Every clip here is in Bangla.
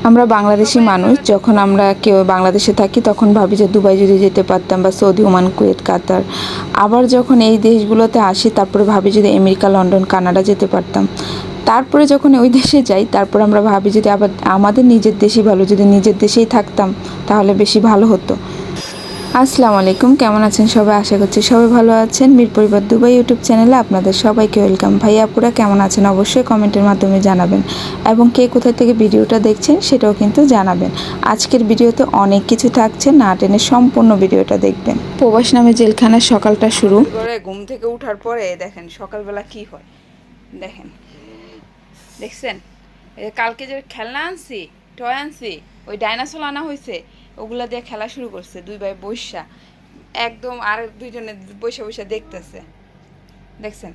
আমরা বাংলাদেশি মানুষ, যখন আমরা কেউ বাংলাদেশে থাকি তখন ভাবি যে দুবাই যদি যেতে পারতাম, বা সৌদি, ওমান, কুয়েত, কাতার। আবার যখন এই দেশগুলোতে আসি তারপরে ভাবি যদি আমেরিকা, লন্ডন, কানাডা যেতে পারতাম। তারপরে যখন ওই দেশে যাই তারপর আমরা ভাবি যদি আবার আমাদের নিজের দেশই ভালো, যদি নিজের দেশেই থাকতাম তাহলে বেশি ভালো হতো। আসসালামু আলাইকুম, কেমন আছেন সবাই? আশা করছি সবাই ভালো আছেন। মীর পরিবার দুবাই ইউটিউব চ্যানেলে আপনাদের সবাইকে ওয়েলকাম। ভাই আপুরা কেমন আছেন অবশ্যই কমেন্টের মাধ্যমে জানাবেন, এবং কে কোথায় থেকে ভিডিওটা দেখছেন সেটাও কিন্তু জানাবেন। আজকের ভিডিওতে অনেক কিছু থাকছে, না টেনে সম্পূর্ণ ভিডিওটা দেখবেন। প্রবাস নামে জেলখানার সকালটা শুরু করে ঘুম থেকে ওঠার পরে দেখেন সকালবেলা কি হয়। দেখেন, দেখছেন কালকে যে খেলনা আনছি, টয় আনছি, ওই ডাইনাসর আনা হয়েছে, ওগুলা দিয়ে খেলা শুরু করছে দুই ভাই বৈশা একদম। আর দুইজনে বসে বসে দেখতেছে, দেখছেন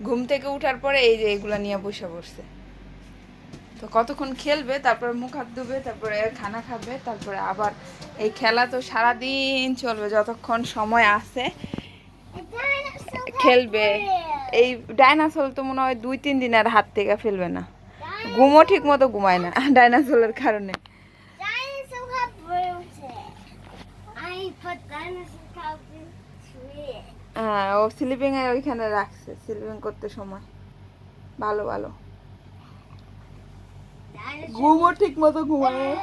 ঘুম থেকে উঠার পরে এই যে এগুলা নিয়ে বসে পড়ছে। তো কতক্ষণ খেলবে, তারপরে মুখ হাত ধুবে, তারপরে খানা খাবে, তারপরে আবার এই খেলা তো সারাদিন চলবে যতক্ষণ সময় আছে খেলবে। এই ডাইনাসর তো মনে হয় 2-3 দিন আর হাত থেকে ফেলবে না। ঘুমও ঠিক মতো ঘুমায় না ডাইনাসরের কারণে। হ্যাঁ, ও স্লিপিং এ ওইখানে রাখছে, স্লিপিং করতে সময় ভালো ভালো ঘুমও ঠিক মতো ঘুমায়।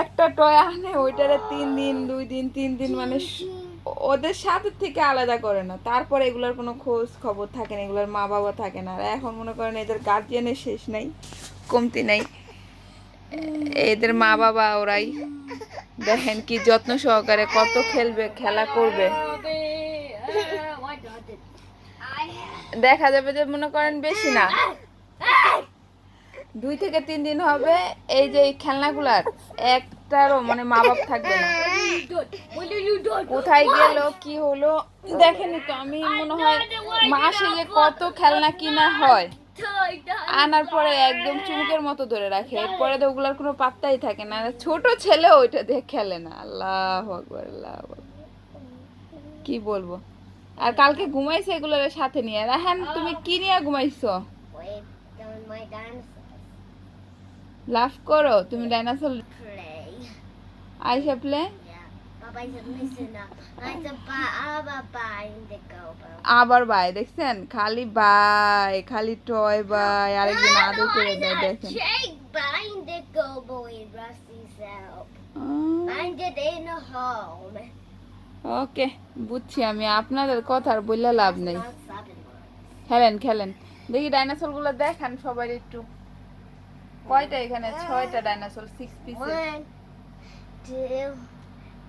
একটা টয় আনে ওইটারে 3 দিন 2 দিন 3 দিন মানে ওদের সাথে থেকে আলাদা করে না। তারপরে এগুলোর কোনো খোঁজ খবর থাকে না, এগুলোর মা বাবা থাকে না। আর এখন মনে করেন এদের গার্জিয়ানের শেষ নাই, কমতি নাই। এদের মা বাবা ওরাই দেখেন কি যত্ন সহকারে কত খেলবে, খেলা করবে। দেখা যাবে যে মনে করেন বেশি না 2 থেকে 3 দিন হবে এই যে খেলনাগুলার একটারও মানে মা বাপ থাকবে না। কোথায় গেল কি হলো দেখেনি তো। আমি মনে হয় মাসে যে কত খেলনা কিনা হয়, আনার পরে একদম চুমুকের মতো ধরে রাখে, এরপরে তো ওগুলার কোনো পাত্তাই থাকে না। ছোট ছেলে ওইটা দিয়ে খেলে না। আল্লাহু আকবার, আল্লাহু আকবার, কি বলবো। আর কালকে ঘুমাইছে এগুলোর সাথে নিয়ে। রাহান তুমি কি নিয়ে ঘুমাইছো? লাভ করো তুমি ডাইনোসর আইসা প্লে। আবার বাই, দেখছেন খালি বাই, খালি টয় বাই, আরেকদিন আদর করে দেয়। দেখেন ওকে, বুঝছি আমি, আপনাদের কথা আর বললে লাভ নেই। খেলেন খেলেন, দেখি ডাইনোসর গুলো দেখান সবাই একটু। কয়টা এখানে? 6টা ডাইনোসর, 6 পিস। 1 2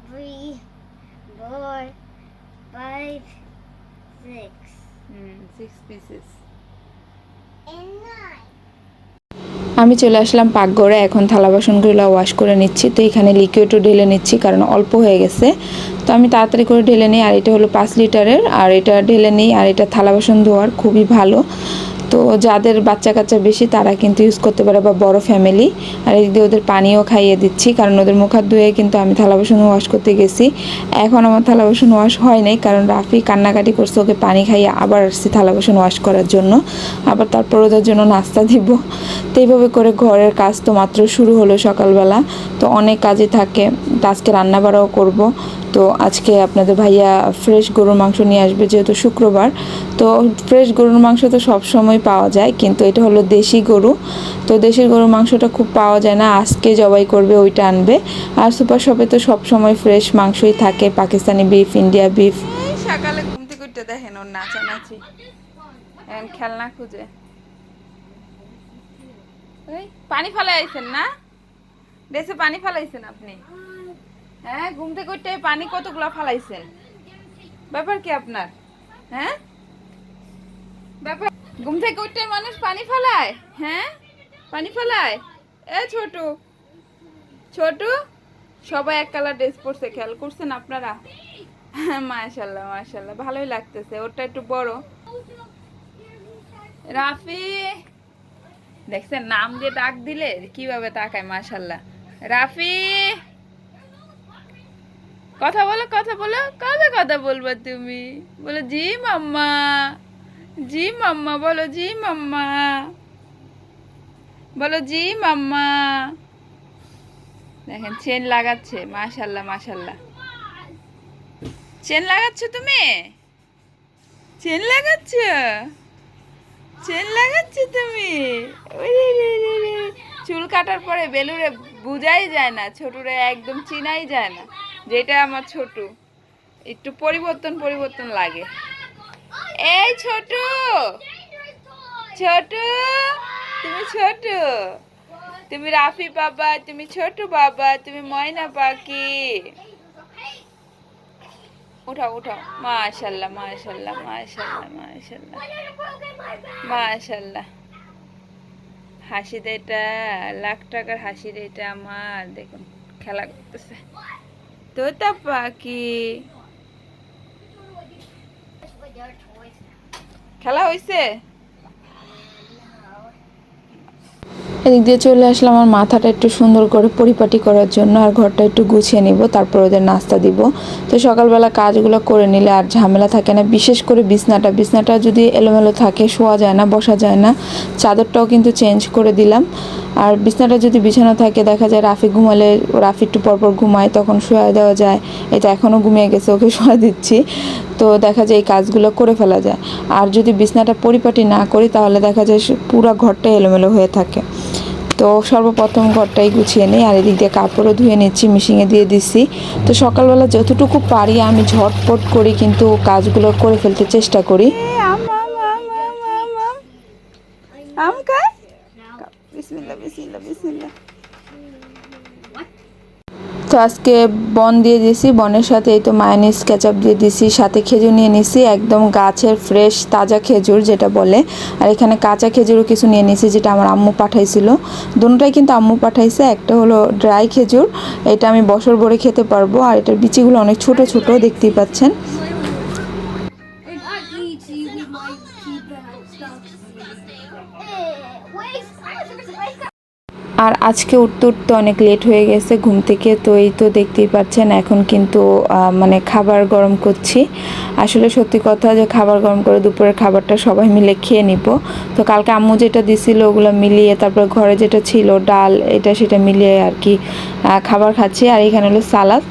3 4 5 6 6 পিসেস। আমি চলে আসলাম পাকঘরে, এখন থালা বাসনগুলো ওয়াশ করে নিচ্ছি। তো এখানে লিকুইডও ঢেলে নিচ্ছি কারণ অল্প হয়ে গেছে। তো আমি তাড়াতাড়ি করে ঢেলে নিই। আর এটা হলো 5 লিটারের, আর এটা ঢেলে নিই। আর এটা থালা বাসন ধোয়ার খুবই ভালো। তো যাদের বাচ্চা কাচ্চা বেশি তারা কিন্তু ইউজ করতে পারে, বা বড় ফ্যামিলি। আর এদিকে ওদের পানিও খাইয়ে দিচ্ছি, কারণ ওদের মুখ হাত ধুয়ে কিন্তু আমি থালা বাসন ওয়াশ করতে গেছি। এখন আমার থালা বাসন ওয়াশ হয় নাই, কারণ রাফি কান্নাকাটি করছে, ওকে পানি খাইয়ে আবার আসছি থালা বাসন ওয়াশ করার জন্য। আবার তারপর ওদের জন্য নাস্তা দিব। তো এইভাবে করে ঘরের কাজ তো মাত্র শুরু হলো সকালবেলা। তো অনেক কাজই থাকে। তো আজকে রান্না বাড়াও করব। তো আজকে আপনাদের ভাইয়া ফ্রেশ গরুর মাংস নিয়ে আসবে, যেহেতু শুক্রবার। তো ফ্রেশ গরুর মাংস তো সবসময় পাওয়া যায়, কিন্তু এটা হলো দেশি গরু। তো দেশি গরুর মাংসটা খুব পাওয়া যায় না, আজকে জবাই করবে ওইটা আনবে। আর সুপার শপে তো সবসময় ফ্রেশ মাংসই থাকে, পাকিস্তানি বিফ, ইন্ডিয়া বিফ। সকালে ঘুম থেকে উঠতে দেখেন ওর নাচানাচি, এখন খেলনা খুঁজে। পানি ফালাইছেন না দেশে? পানি ফালাইছেন আপনি? হ্যাঁ, ঘুম থেকে উঠতে পানি কতগুলা ফালাইছেন? ব্যাপার কি আপনার? হ্যাঁ, ব্যাপার ঘুম থেকে উঠতে মানুষ পানি ফালায়? হ্যাঁ, পানি ফালায়? এ ছোট ছোট, সবাই এক কালার ড্রেস পরছে, খেয়াল করছেন আপনারা? মাশাআল্লাহ মাশাআল্লাহ, ভালোই লাগতেছে। ওটা একটু বড়। রাফি, দেখছেন নাম দিয়ে ডাক দিলে কিভাবে তাকায়, মাশাআল্লাহ। রাফি, কথা বলো কথা বলো, কবে কথা বলবা তুমি? বলো জি মাম্মা, জি মাম্মা, বলো জি মাম্মা। বলো জি মাম্মা। দেখেন চেন লাগাচ্ছে, মাশাল্লাহ মাশাল্লাহ। চেন লাগাচ্ছ তুমি? চেন লাগাচ্ছ? চেন লাগাচ্ছ তুমি? ওরে রে রে রে। চুল কাটার পরে বেলুরে বুঝাই যায় না, ছোটরে একদম চিনাই যায় না যেটা আমার ছোট। একটু পরিবর্তন পরিবর্তন লাগে। এই ছোট, ছোট, তুমি ছোট, তুমি রাফি বাবা, তুমি ছোট বাবা, তুমি ময়না পাখি। উঠাও উঠাও, মাশাল্লাহ মাশাল্লাহ মাশাল্লাহ মাশাল্লাহ মাশাল্লাহ। হাসি এটা লাখ টাকার হাসি এটা আমার, দেখুন খেলা করতেছে তোতা পাখি। খেলা হইছে। এদিক দিয়ে চলে আসলাম আমার মাথাটা একটু সুন্দর করে পরিপাটি করার জন্য, আর ঘরটা একটু গুছিয়ে নিব, তারপর ওদের নাস্তা দিব। তো সকালবেলা কাজগুলো করে নিলে আর ঝামেলা থাকে না, বিশেষ করে বিছনাটা যদি এলোমেলো থাকে, শোয়া যায় না, বসা যায় না। চাদরটাও কিন্তু চেঞ্জ করে দিলাম। আর বিছনাটা যদি বিছানো থাকে, দেখা যায় রাফি ঘুমালে, রাফি একটু পরপর ঘুমায়, তখন শোয়া দেওয়া যায়। এটা এখনও ঘুমিয়ে গেছে, ওকে শোয়া দিচ্ছি। তো দেখা যায় এই কাজগুলো করে ফেলা যায়। আর যদি বিছনাটা পরিপাটি না করি, তাহলে দেখা যায় পুরো ঘরটা এলোমেলো হয়ে থাকে। তো সর্বপ্রথম ঘরটাই গুছিয়ে নিই, আর এদিক দিয়ে কাপড়ও ধুয়ে নিচ্ছি, মেশিনে দিয়ে দিচ্ছি। তো সকালবেলা যতটুকু পারি আমি ঝটপট করি, কিন্তু কাজগুলো করে ফেলতে চেষ্টা করি। বিসমিল্লাহ বিসমিল্লাহ বিসমিল্লাহ। তো আজকে বন দিয়ে দিছি, বনের সাথে এই তো মায়োনিজ কেচাপ দিয়ে দিছি, সাথে খেজুর নিয়ে নিছি, একদম গাছের ফ্রেশ তাজা খেজুর যেটা বলে। আর এখানে কাঁচা খেজুরও কিছু নিয়ে নিছি, যেটা আমার আম্মু পাঠাইছিল। দুটোটাই কিন্তু আম্মু পাঠাইছে। একটা হলো ড্রাই খেজুর, এটা আমি বছর ভরে খেতে পারবো, আর এটার বিচিগুলো অনেক ছোট ছোট, দেখতেই পাচ্ছেন। আর আজকে উঠতে উঠতে অনেক লেট হয়ে গেছে ঘুম থেকে, তো এই তো দেখতেই পাচ্ছেন এখন কিন্তু মানে খাবার গরম করছি। আসলে সত্যি কথা যে খাবার গরম করে দুপুরের খাবারটা সবাই মিলে খেয়ে নিব। তো কালকে আম্মু যেটা দিছিল ওগুলো মিলিয়ে, তারপর ঘরে যেটা ছিল ডাল এটা সেটা মিলিয়ে আর কি খাবার খাচ্ছি। আর এখানে হলো সালাদ,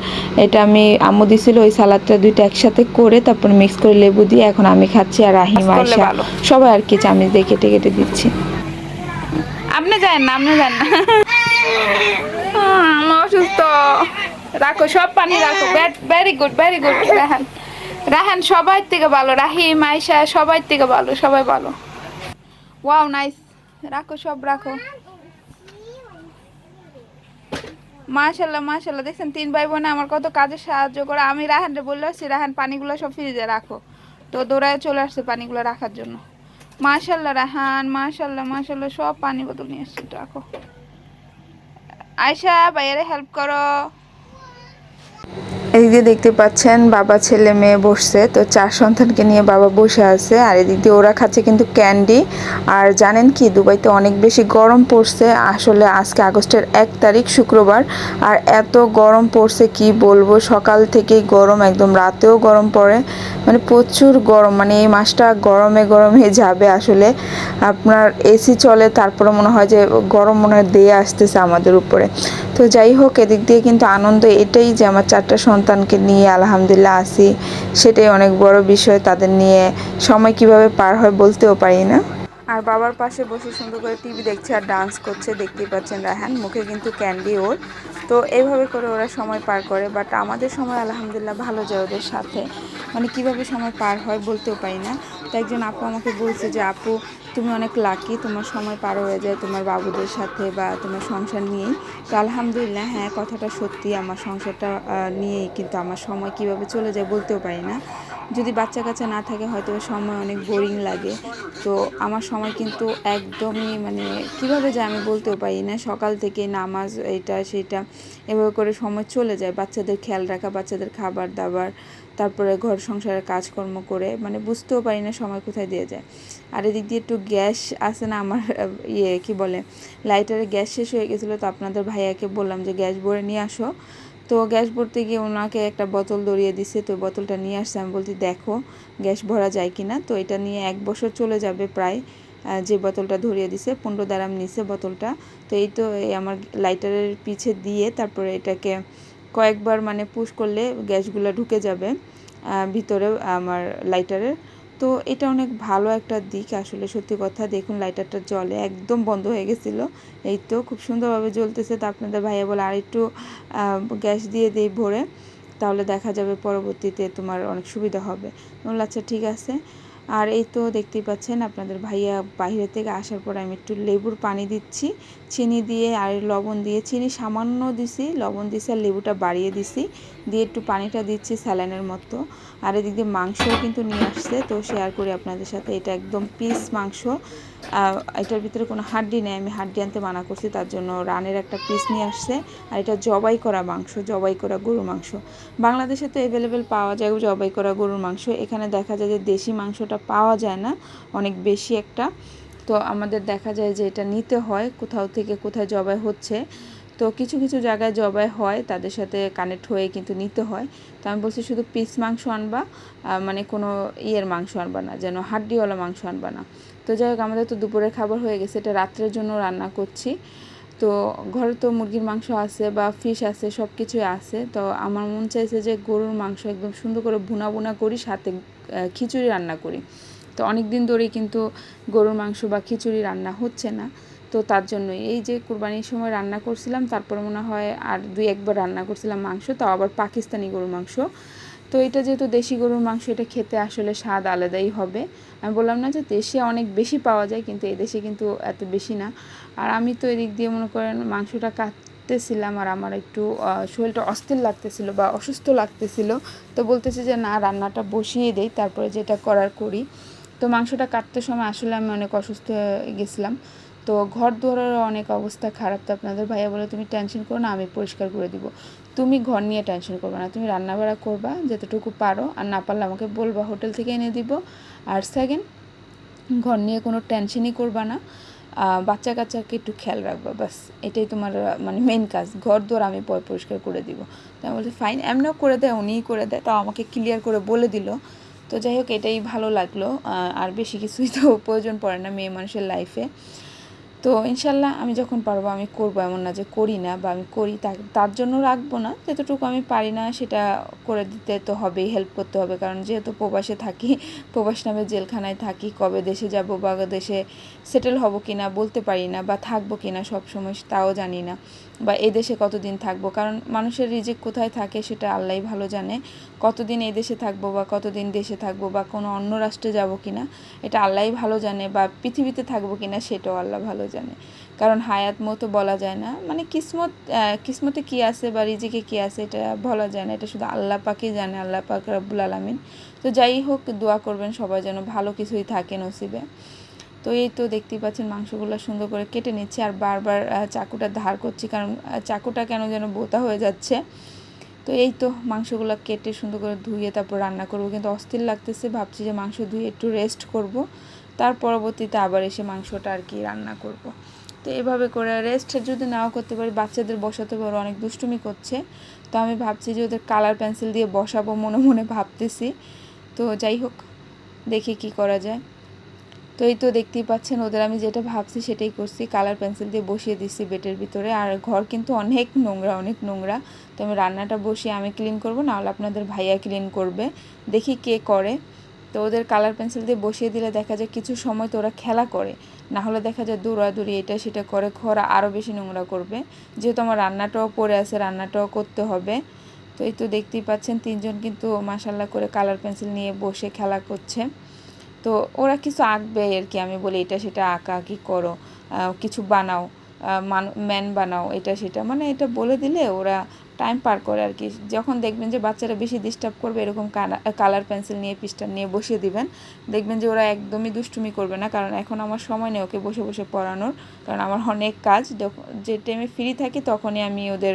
এটা আমি আম্মু দিছিল, ওই সালাদটা দুইটা একসাথে করে তারপর মিক্স করে লেবু দিয়ে এখন আমি খাচ্ছি। আর রাহিম আয়শা সবাই আর কি চামিচ দিয়ে কেটে কেটে দিচ্ছি। আপনি যান না, আপনি যান না, আমার অসুস্থ। রাখো সব পানি রাখো। Very good very good. Rahan, Rahan সবাই থেকে ভালো, রাহিম আয়শা সবাই থেকে ভালো, সবাই ভালো। Wow nice. রাখো সব রাখো। মাশাল্লাহ মাশাল্লাহ, দেখছেন 3 ভাই বোনে আমার কত কাজে সাহায্য করে। আমি রাহানরে বললে আসছি, রাহান পানিগুলো সব ফ্রিজে রাখো, তো দৌড়ায় চলে আসছে পানিগুলো রাখার জন্য। মাশাল্লাহ রাহান, মাশাল্লাহ মাশাল্লাহ, সব পানি বোতল নিয়ে আসছে, রাখো। আয়শা ভাইয়ারে হেল্প করো। এদিক দিয়ে দেখতে পাচ্ছেন বাবা ছেলে মেয়ে বসছে, তো 4 সন্তানকে নিয়ে বাবা বসে আছে। আর এদিক দিয়ে ওরা খাচ্ছে কিন্তু ক্যান্ডি। আর জানেন কি, দুবাইতে অনেক বেশি গরম পড়ছে। আসলে আজকে আগস্টের 1 তারিখ শুক্রবার, আর এত গরম পড়ছে কি বলবো, সকাল থেকেই গরম, একদম রাতেও গরম পড়ে, মানে প্রচুর গরম। মানে এই মাসটা গরমে গরমে যাবে আসলে। আপনার এসি চলে, তারপরে মনে হয় যে গরম মনে হয় দিয়ে আসতেছে আমাদের উপরে। তো যাই হোক, এদিক দিয়ে কিন্তু আনন্দ এটাই যে আমার 4টা সন্তানকে নিয়ে আলহামদুলিল্লাহ আছি, সেটাই অনেক বড় বিষয়। তাদের নিয়ে সময় কিভাবে পার হয় বলতেও পারি না। আর বাবার পাশে বসে সুন্দর করে টিভি দেখছে আর ডান্স করছে, দেখতেই পাচ্ছেন রায়হান, মুখে কিন্তু ক্যান্ডি ওর। তো এইভাবে করে ওরা সময় পার করে, বাট আমাদের সময় আলহামদুলিল্লাহ ভালো যায় ওদের সাথে। মানে কিভাবে সময় পার হয় বলতেও পারি না। তো একজন আপু আমাকে বলছে যে আপু তুমি অনেক লাকি, তোমার সময় পার হয়ে যায় তোমার বাবুদের সাথে বা তোমার সংসার নিয়েই। তো আলহামদুলিল্লাহ হ্যাঁ, কথাটা সত্যি, আমার সংসারটা নিয়েই কিন্তু আমার সময় কিভাবে চলে যায় বলতেও পারি না। যদি বাচ্চা কাচ্চা না থাকে হয়তো সময় অনেক বোরিং লাগে। তো আমার সময় কিন্তু একদমই মানে কিভাবে যায় আমি বলতেও পারি না। সকাল থেকে নামাজ এটা সেটা এভাবে করে সময় চলে যায়, বাচ্চাদের খেয়াল রাখা, বাচ্চাদের খাবার দাবার, তারপরে ঘর সংসারের কাজকর্ম করে, মানে বুঝতেও পারি না সময় কোথায় দিয়ে যায়। আর এদিক দিয়ে একটু গ্যাস আছে না আমার, কি বলে, লাইটারে গ্যাস শেষ হয়ে গেছিলো, তো আপনাদের ভাইয়াকে বললাম যে গ্যাস ভরে নিয়ে আসো। তো গ্যাস ভরতে গিয়ে ওনাকে একটা বোতল ধরিয়ে দিছে, তো বোতলটা নিয়ে আসছে। আমি বলছি দেখো গ্যাস ভরা যায় কি না। তো এটা নিয়ে 1 বছর চলে যাবে প্রায়। যে বোতলটা ধরিয়ে দিছে 15 দারাম নিছে বোতলটা। তো এই তো এই আমার লাইটারের পিছে দিয়ে তারপরে এটাকে কয়েকবার মানে পুশ করলে গ্যাসগুলো ঢুকে যাবে ভিতরে আমার লাইটারের। তো এটা অনেক ভালো একটা দিক আসলে, সত্যি কথা। দেখুন লাইটারটা জ্বলে, একদম বন্ধ হয়ে গেছিলো, এই তো খুব সুন্দরভাবে জ্বলতেছে। তো আপনাদের ভাইয়া বলে আর একটু গ্যাস দিয়ে দিই ভরে, তাহলে দেখা যাবে পরবর্তীতে তোমার অনেক সুবিধা হবে। বললাম আচ্ছা ঠিক আছে। আর এই তো দেখতেই পাচ্ছেন আপনাদের ভাইয়া বাইরে থেকে আসার পর আমি একটু লেবুর পানি দিচ্ছি চিনি দিয়ে, আর লবণ দিয়ে। চিনি সামান্য দিছি, লবণ দিছি, আর লেবুটা বাড়িয়ে দিছি, দিয়ে একটু পানিটা দিচ্ছি স্যালাইনের মতো। আর এদিক দিয়ে মাংসও কিন্তু নিয়ে আসছে, তো শেয়ার করি আপনাদের সাথে। এটা একদম পিস মাংস, এটার ভিতরে কোনো হাড্ডি নেই, আমি হাড্ডি আনতে মানা করছি, তার জন্য রানের একটা পিস নিয়ে আসছে। আর এটা জবাই করা মাংস, জবাই করা গরুর মাংস। বাংলাদেশে তো অ্যাভেলেবেল পাওয়া যায় জবাই করা গরুর মাংস, এখানে দেখা যায় যে দেশি মাংসটা পাওয়া যায় না অনেক বেশি একটা। তো আমাদের দেখা যায় যে এটা নিতে হয় কোথাও থেকে, কোথায় জবাই হচ্ছে। তো কিছু কিছু জায়গায় জবাই হয়, তাদের সাথে কানেক্ট হয়ে কিন্তু নিতে হয়। তো আমি বলছি শুধু পিস মাংস আনবা, মানে কোনো ইয়ের মাংস আনবা না, যেন হাড্ডিওয়ালা মাংস আনবা না। তো যাই হোক, আমাদের তো দুপুরের খাবার হয়ে গেছে, এটা রাত্রের জন্য রান্না করছি। তো ঘরে তো মুরগির মাংস আছে বা ফিশ আছে, সব কিছুই আছে। তো আমার মন চাইছে যে গরুর মাংস একদম সুন্দর করে ভুনা ভুনা করি, সাথে খিচুড়ি রান্না করি। তো অনেক দিন ধরেই কিন্তু গরুর মাংস বা খিচুড়ি রান্না হচ্ছে না। তো তার জন্যই এই যে কুরবানির সময় রান্না করছিলাম, তারপর মনে হয় আর 2-1বার রান্না করছিলাম মাংস, তাও আবার পাকিস্তানি গরুর মাংস। তো এটা যেহেতু দেশি গরুর মাংস, এটা খেতে আসলে স্বাদ আলাদাই হবে। আমি বললাম না যে দেশে অনেক বেশি পাওয়া যায়, কিন্তু এই দেশে কিন্তু এত বেশি না। আর আমি তো এদিক দিয়ে মনে করেন মাংসটা কাটতেছিলাম, আর আমার একটু শরীরটা অস্থির লাগতেছিল বা অসুস্থ লাগতেছিল। তো বলতেছি যে না, রান্নাটা বসিয়ে দেই, তারপরে যেটা করার করি। তো মাংসটা কাটতে সময় আসলে আমি অনেক অসুস্থ হয়ে গেছিলাম। তো ঘর দুয়ারের অনেক অবস্থা খারাপ। তো আপনাদের ভাইয়া বলে তুমি টেনশন করো না, আমি পরিষ্কার করে দিব। তুমি ঘর নিয়ে টেনশন করবে না, তুমি রান্নাবাড়া করবা যতটুকু পারো, আর না পারলে আমাকে বলবা, হোটেল থেকে এনে দিব। আর সেকেন্ড, ঘর নিয়ে কোনো টেনশনই করবা না, বাচ্চা কাচ্চাকে একটু খেয়াল রাখবা, বাস এটাই তোমার মানে মেন কাজ। ঘর দোর আমি পরিষ্কার করে দিব। তো আমি বলছি ফাইন, এমনিও করে দেয়, উনিই করে দেয়, তাও আমাকে ক্লিয়ার করে বলে দিল। তো যাই হোক, এটাই ভালো লাগলো। আর বেশি কিছুই তো প্রয়োজন পড়ে না মেয়ে মানুষের লাইফে। তো ইনশাল্লাহ আমি যখন পারবো আমি করবো, এমন না যে করি না, বা আমি করি তার জন্য রাখবো না। যতটুকু আমি পারি না সেটা করে দিতে তো হবেই, হেল্প করতে হবে। কারণ যেহেতু প্রবাসে থাকি, প্রবাস নামে জেলখানায় থাকি, কবে দেশে যাব বা দেশে সেটেল হব কি না বলতে পারি না, বা থাকবো কি না সবসময় তাও জানি না, বা এই দেশে কতদিন থাকবো। কারণ মানুষের রিজিক কোথায় থাকে সেটা আল্লাহই ভালো জানে। কতদিন এই দেশে থাকবো বা কতদিন দেশে থাকবো, বা কোনো অন্য রাষ্ট্রে যাব কি না এটা আল্লাহই ভালো জানে, বা পৃথিবীতে থাকবো কি না সেটাও আল্লাহ ভালো জানে। কারণ হায়াত মতো বলা যায় না, মানে কিসমতে কী আছে বা রিজিকে কী আছে এটা বলা যায় না, এটা শুধু আল্লাহ পাকই জানে, আল্লাহ পাক রব্বুল আলামিন। তো যাই হোক, দোয়া করবেন সবাই যেন ভালো কিছুই থাকে নসিবে। তো এই তো দেখতেই পাচ্ছেন মাংসগুলো সুন্দর করে কেটে নিচ্ছি, আর বারবার চাকুটা ধার করছি, কারণ চাকুটা কেন যেন বোতা হয়ে যাচ্ছে। তো এই তো মাংসগুলো কেটে সুন্দর করে ধুয়ে তারপর রান্না করব, কিন্তু অস্থির লাগতেছে, ভাবছি যে মাংস ধুয়ে একটু রেস্ট করব, তার পরবর্তীতে আবার এসে মাংসটা আর কি রান্না করব। তো এভাবে করে রেস্ট যদি নাও করতে পারি, বাচ্চাদের বসাতে পারো, অনেক দুষ্টুমি করছে। তো আমি ভাবছি যে ওদের কালার পেন্সিল দিয়ে বসাবো, মনে মনে ভাবতেছি। তো যাই হোক, দেখি কি করা যায়। তো এই তো দেখতেই পাচ্ছেন, ওদের আমি যেটা ভাবছি সেটাই করছি, কালার পেন্সিল দিয়ে বসিয়ে দিচ্ছি বেডের ভিতরে। আর ঘর কিন্তু অনেক নোংরা, অনেক নোংরা। তো আমি রান্নাটা বসিয়ে আমি ক্লিন করবো, নাহলে আপনাদের ভাইয়া ক্লিন করবে, দেখি কে করে। তো ওদের কালার পেন্সিল দিয়ে বসিয়ে দিলে দেখা যায় কিছু সময় তো ওরা খেলা করে, না হলে দেখা যায় দৌড়াদৌড়ি এটা সেটা করে, ঘর আরও বেশি নোংরা করবে। যেহেতু আমার রান্নাটাও পড়ে আছে, রান্নাটাও করতে হবে। তো এই তো দেখতেই পাচ্ছেন, তিনজন কিন্তু মাশাল্লাহ করে কালার পেন্সিল নিয়ে বসে খেলা করছে। তো ওরা কিছু আঁকবে আর কি, আমি বলি এটা সেটা আঁকাআঁকি করো, কিছু বানাও, ম্যান বানাও, এটা সেটা, মানে এটা বলে দিলে ওরা টাইম পার করে আর কি। যখন দেখবেন যে বাচ্চারা বেশি ডিস্টার্ব করবে, এরকম কালার পেন্সিল নিয়ে পিস্টার নিয়ে বসিয়ে দিবেন, দেখবেন যে ওরা একদমই দুষ্টুমি করবে না। কারণ এখন আমার সময় নেই ওকে বসে বসে পড়ানোর, কারণ আমার অনেক কাজ। যে টাইমে ফ্রি থাকি তখনই আমি ওদের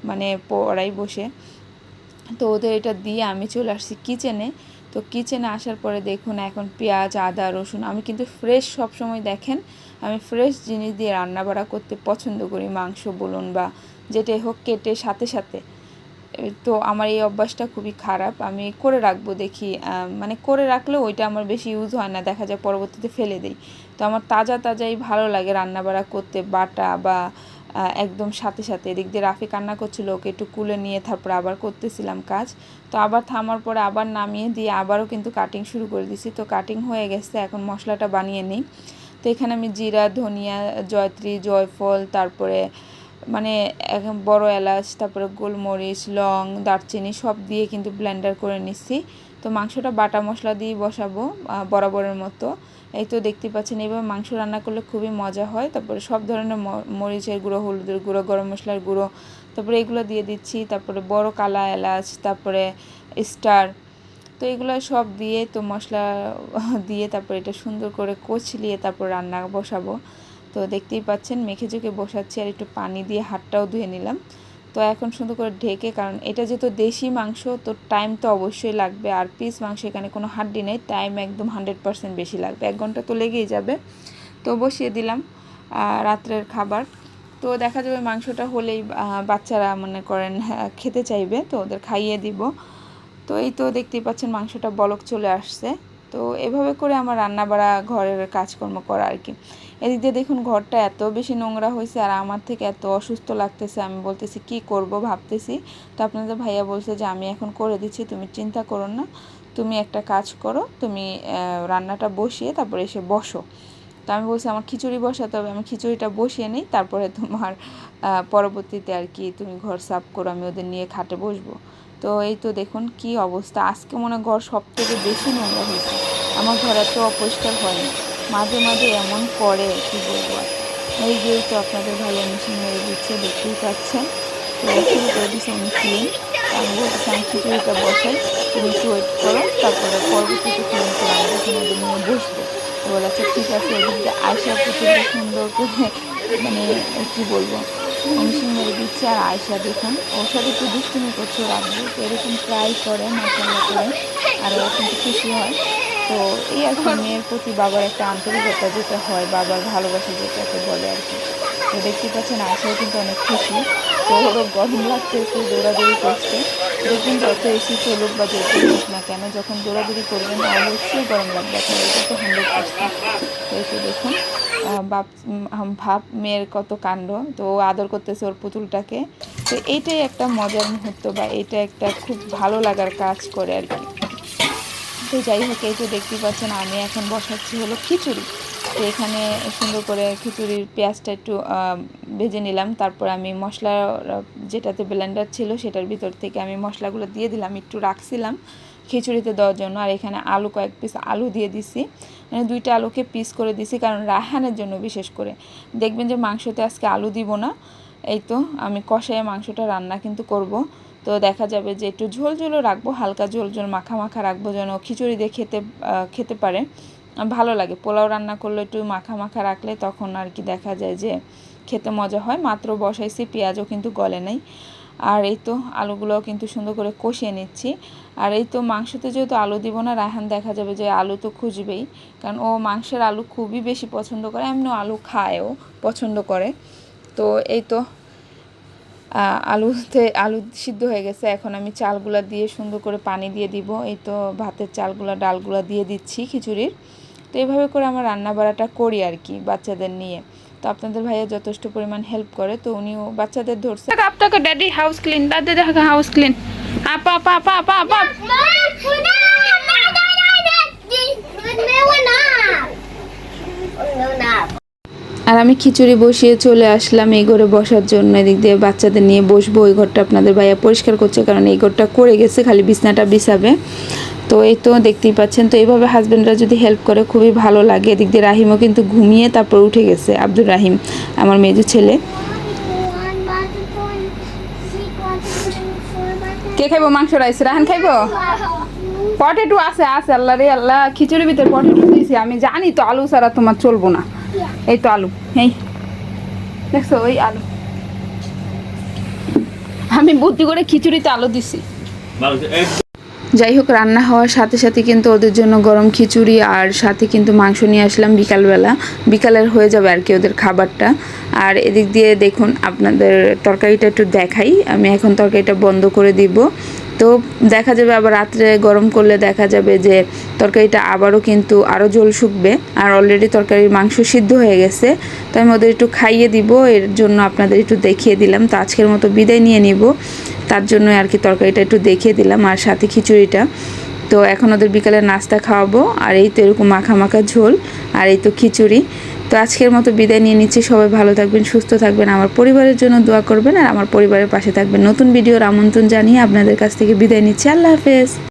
মানে পড়াই বসে। তো ওদের এটা দিয়ে আমি চলে আসছি কিচেনে। তো কিচেনে আসার পরে দেখুন, এখন পেঁয়াজ, আদা, রসুন, আমি কিন্তু ফ্রেশ সবসময় দেখেন, আমি ফ্রেশ জিনিস দিয়ে রান্না বাড়া করতে পছন্দ করি, মাংস বলুন বা যেটাই হোক কেটে সাথে সাথে। তো আমার এই অভ্যাসটা খুবই খারাপ, আমি করে রাখবো দেখি, মানে করে রাখলে ওইটা আমার বেশি ইউজ হয় না, দেখা যায় পরবর্তীতে ফেলে দিই। তো আমার তাজা তাজাই ভালো লাগে রান্নাবাড়া করতে, বাটা বা একদম সাথে সাথে। এদিক দিয়ে রাফি কান্না করছিলো, ওকে একটু কুলে নিয়ে তারপর আবার করতেছিলাম কাজ। তো আবার থামার পরে আবার নামিয়ে দিয়ে আবারও কিন্তু কাটিং শুরু করে দিছি। তো কাটিং হয়ে গেছে, এখন মশলাটা বানিয়ে নিই। তো এখানে আমি জিরা, ধনিয়া, জয়ত্রী, জয়ফল, তারপরে মানে বড় এলাচ, তারপরে গোলমরিচ, লং, দারচিনি সব দিয়ে কিন্তু ব্লেন্ডার করে নিচ্ছি। তো মাংসটা বাটা মশলা দিয়ে বসাবো বরাবরের মতো। এই তো দেখতে পাচ্ছেন, এইভাবে মাংস রান্না করলে খুবই মজা হয়। তারপরে সব ধরনের মরিচের গুঁড়ো, হলুদের গুঁড়ো, গরম মশলার গুঁড়ো, তারপরে এগুলো দিয়ে দিচ্ছি। তারপরে বড় কালা এলাচ, তারপরে স্টার, তো এগুলো সব দিয়ে তো মশলা দিয়ে তারপর এটা সুন্দর করে কচলিয়ে তারপর রান্না বসাবো। তো দেখতেই পাচ্ছেন মেখে চুকে বসাচ্ছি, আর একটু পানি দিয়ে হাতটাও ধুয়ে নিলাম। তো এখন সুন্দর করে ঢেকে, কারণ এটা যেহেতু দেশি মাংস তো টাইম তো অবশ্যই লাগবে, আর পিস মাংস এখানে কোনো হাড্ডি নেই, টাইম একদম 100% বেশি লাগবে, 1 ঘন্টা তো লেগেই যাবে। তো বসিয়ে দিলাম রাত্রের খাবার। তো দেখা যাবে মাংসটা হলেই বাচ্চারা মনে করেন খেতে চাইবে, তো ওদের খাইয়ে দিব। তো এই তো দেখতেই পাচ্ছেন মাংসটা বলক চলে আসছে। তো এভাবে করে আমার রান্না বাড়া ঘরের কাজকর্ম করা আর কি। এদিক দিয়ে দেখুন ঘরটা এত বেশি নোংরা হয়েছে, আর আমার থেকে এত অসুস্থ লাগতেছে, আমি বলতেছি কি করব ভাবতেছি। তো আপনাদের ভাইয়া বলছে যে আমি এখন করে দিচ্ছি, তুমি চিন্তা করো না, তুমি একটা কাজ করো, তুমি রান্নাটা বসিয়ে তারপরে এসে বসো। তো আমি বলছি আমার খিচুড়ি বসাতে হবে, আমি খিচুড়িটা বসিয়ে নিই, তারপরে তোমার পরবর্তীতে আর কি তুমি ঘর সাফ করো, আমি ওদের নিয়ে খাটে বসবো। তো এই তো দেখুন কি অবস্থা, আজকে মনে ঘর সব থেকে বেশি নোংরা হয়েছে। আমার ঘর এত অপরিষ্কার হয়নি, মাঝে মাঝে এমন করে কি বলবো আর। এই যে তো আপনাদের ভাইয়া মেশিন মেরে দিচ্ছে, দেখতেই পাচ্ছেন। তো শুরু করে দিচ্ছে আমি ক্লিন। আমি বলতেছি আমি খিচুড়িটা বসাই, তুমি একটু ওয়েট করো, তারপরে পরবর্তীতে ক্লিন করে আমি যখন ওদের নিয়ে বসবো। তো বলে আচ্ছা ঠিক আছে। এদিক দিয়ে আয়সা পুতুলটা সুন্দর করে মানে কি বলবো মেশিন মেরে দিচ্ছে, আর আয়সা দেখুন ওর সাথে একটু দুষ্টুমি করছে রাখবো, তো এরকম ট্রাই করে মাসাল্লাহ করে, আর ও কিন্তু খুশি হয়। তো এই আর কি মেয়ের প্রতি বাবার একটা আন্তরিকতা যেটা হয়, বাবার ভালোবাসা যেটাকে বলে আর কি। তো দেখতে পাচ্ছেন আয়সাও কিন্তু অনেক খুশি। তো ওরও গরম লাগতেছে, দৌড়াদৌড়ি করছে। দেখুন যত এসি চলুক বা যেটাই হোক না কেন, যখন দৌড়াদৌড়ি করবেন অবশ্যই গরম লাগবে আপনার, এটা তো 100%। তো এই তো দেখুন বাপ ভাব মেয়ের কত কাণ্ড, তো ও আদর করতেছে ওর পুতুলটাকে। তো এইটাই একটা মজার মুহূর্ত, বা এটা একটা খুব ভালো লাগার কাজ করে আর কি। তো যাই হোক, এই তো দেখতেই পাচ্ছেন আমি এখন বসাচ্ছি হলো খিচুড়ি। তো এখানে সুন্দর করে খিচুড়ির পেঁয়াজটা একটু ভেজে নিলাম, তারপর আমি মশলা যেটাতে ব্লেন্ডার ছিল সেটার ভিতর থেকে আমি মশলাগুলো দিয়ে দিলাম, একটু রাখছিলাম খিচুড়িতে দেওয়ার জন্য। আর এখানে আলু, কয়েক পিস আলু দিয়ে দিছি, মানে 2টা আলুকে পিস করে দিছি, কারণ রায়হানের জন্য বিশেষ করে। দেখবেন যে মাংসতে আজকে আলু দিব না। এই তো আমি কষায় মাংসটা রান্না কিন্তু করব। তো দেখা যাবে যে একটু ঝোল ঝোলও রাখবো, হালকা ঝোল ঝোল মাখা মাখা রাখবো, যেন খিচুড়ি দিয়ে খেতে পারে, ভালো লাগে। পোলাও রান্না করলে একটু মাখা মাখা রাখলে তখন আর কি দেখা যায় যে খেতে মজা হয়। মাত্র বসাইছি, পেঁয়াজও কিন্তু গলে নেই। আর এই তো আলুগুলোও কিন্তু সুন্দর করে কষিয়ে নিচ্ছি। আর এই তো মাংসতে যেহেতু আলু দিব না, রায়হান দেখা যাবে যে আলু তো খুঁজবেই, কারণ ও মাংসের আলু খুবই বেশি পছন্দ করে, এমনিও আলু খায়ও, পছন্দ করে। তো এই তো আলু সিদ্ধ হয়ে গেছে, এখন আমি চালগুলা দিয়ে সুন্দর করে পানি দিয়ে দিব। এই তো ভাতের চালগুলা, ডালগুলা দিয়ে দিচ্ছি খিচুড়ির। তো এইভাবে করে আমার রান্না বাড়াটা করি আর কি বাচ্চাদের নিয়ে। তো আপনাদের ভাইয়া যথেষ্ট পরিমাণ হেল্প করে, তো উনিও বাচ্চাদের ধরছে। আপনাকে ড্যাডি হাউস ক্লিন, দাদি দেখা হাউস ক্লিন। আপা আপা আপা আপা আপা আর আমি খিচুড়ি বসিয়ে চলে আসলাম এই ঘরে বসার জন্য। এদিক দিয়ে বাচ্চাদের নিয়ে বসবো, ওই ঘরটা আপনাদের ভাইয়া পরিষ্কার করছে, কারণ এই ঘরটা করে গেছে, খালি বিছনাটা বিছাবে। তো এই তো দেখতেই পাচ্ছেন। তো এইভাবে হাজব্যান্ডরা যদি হেল্প করে খুবই ভালো লাগে। এদিক দিয়ে রাহিমও কিন্তু ঘুমিয়ে তারপর উঠে গেছে, আব্দুর রাহিম আমার মেজো ছেলে। কে খাইবো মাংস রাইস? রাহান খাইবো? পটেটো আছে আছে, আল্লাহ রে আল্লাহ, খিচুড়ির ভিতরে পটেটো দিয়েছি, আমি জানি তো আলু ছাড়া তোমার চলবো না। এই তো আলু, এই দেখছো ওই আলু, আমি বুদ্ধি করে খিচুড়িতে আলু দিছি। যাই হোক, রান্না হওয়ার সাথে সাথে কিন্তু ওদের জন্য গরম খিচুড়ি আর সাথে কিন্তু মাংস নিয়ে আসলাম বিকালবেলা, বিকালের হয়ে যাবে আর কি ওদের খাবারটা। আর এদিক দিয়ে দেখুন আপনাদের তরকারিটা একটু দেখাই, আমি এখন তরকারিটা বন্ধ করে দিব। তো দেখা যাবে আবার রাত্রে গরম করলে দেখা যাবে যে তরকারিটা আবারও কিন্তু আরও জল শুকবে, আর অলরেডি তরকারির মাংস সিদ্ধ হয়ে গেছে। তো আমি ওদের একটু খাইয়ে দিব, এর জন্য আপনাদের একটু দেখিয়ে দিলাম। তো আজকের মতো বিদায় নিয়ে নিব, তার জন্য আর কি তরকারিটা একটু দেখিয়ে দিলাম আর সাথে খিচুড়িটা। তো এখন ওদের বিকালে নাস্তা খাওয়াবো, আর এই তো এরকম মাখা মাখা ঝোল, আর এই তো খিচুড়ি। তো আজকের মতো বিদায় নিয়ে নিচ্ছি, সবাই ভালো থাকবেন, সুস্থ থাকবেন, আমার পরিবারের জন্য দোয়া করবেন আর আমার পরিবারের পাশে থাকবেন। নতুন ভিডিওর আমন্ত্রণ জানিয়ে আপনাদের কাছ থেকে বিদায় নিচ্ছি। আল্লাহ হাফেজ।